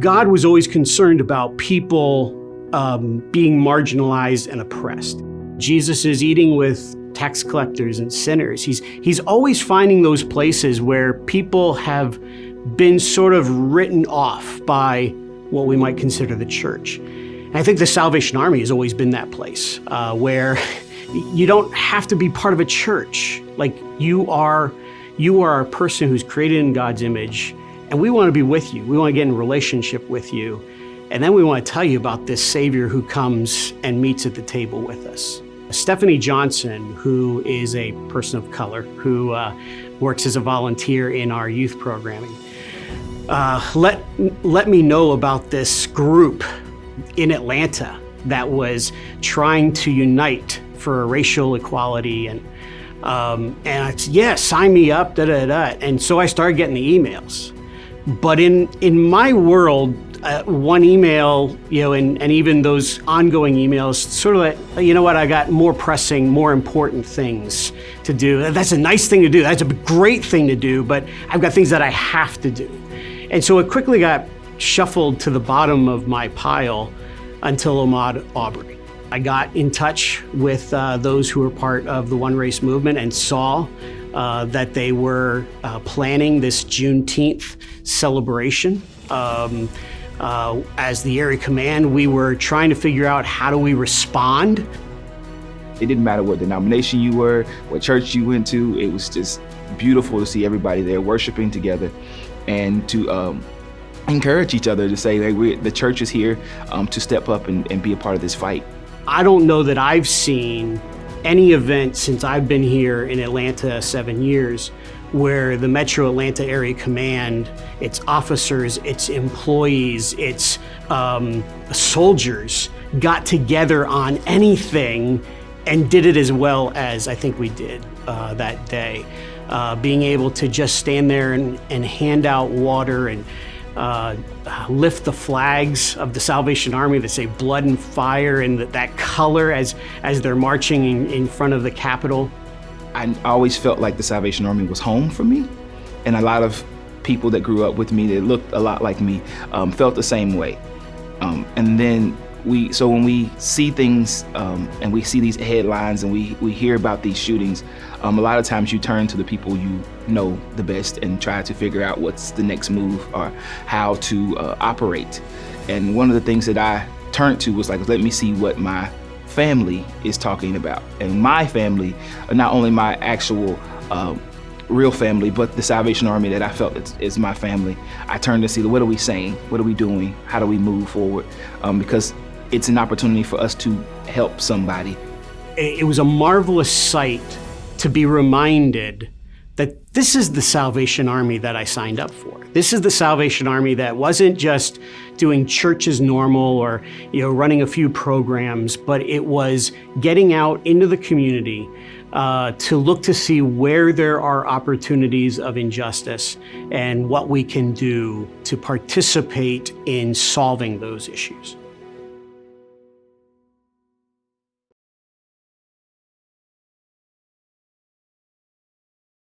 God was always concerned about people being marginalized and oppressed. Jesus is eating with tax collectors and sinners. He's always finding those places where people have been sort of written off by what we might consider the church. And I think the Salvation Army has always been that place where you don't have to be part of a church. Like you are a person who's created in God's image, and we want to be with you. We want to get in relationship with you. And then we want to tell you about this Savior who comes and meets at the table with us. Stephanie Johnson, who is a person of color, who works as a volunteer in our youth programming, let me know about this group in Atlanta that was trying to unite for racial equality. And I said, yeah, sign me up, And so I started getting the emails. But in my world, one email, and even those ongoing emails, sort of like, you know what, I got more pressing, more important things to do. That's a nice thing to do. That's a great thing to do, but I've got things that I have to do. And so it quickly got shuffled to the bottom of my pile until Ahmaud Arbery. I got in touch with those who were part of the OneRace Movement and saw that they were planning this Juneteenth celebration. As the area command, we were trying to figure out how do we respond. It didn't matter what denomination you were, what church you went to. It was just beautiful to see everybody there worshiping together and to encourage each other to say, hey, the church is here to step up and be a part of this fight. I don't know that I've seen any event since I've been here in Atlanta 7 years where the Metro Atlanta Area Command, its officers, its employees, its soldiers got together on anything and did it as well as I think we did that day. Being able to just stand there and hand out water and lift the flags of the Salvation Army that say blood and fire and that color as they're marching in front of the Capitol. I always felt like the Salvation Army was home for me, and a lot of people that grew up with me that looked a lot like me felt the same way. And then when we see things and we see these headlines and we hear about these shootings, a lot of times you turn to the people you know the best and try to figure out what's the next move or how to operate. And one of the things that I turned to was like, let me see what my family is talking about. And my family, not only my actual real family, but the Salvation Army that I felt is my family. I turned to see, what are we saying? What are we doing? How do we move forward? Because it's an opportunity for us to help somebody. It was a marvelous sight to be reminded that this is the Salvation Army that I signed up for. This is the Salvation Army that wasn't just doing church as normal or running a few programs, but it was getting out into the community to look to see where there are opportunities of injustice and what we can do to participate in solving those issues.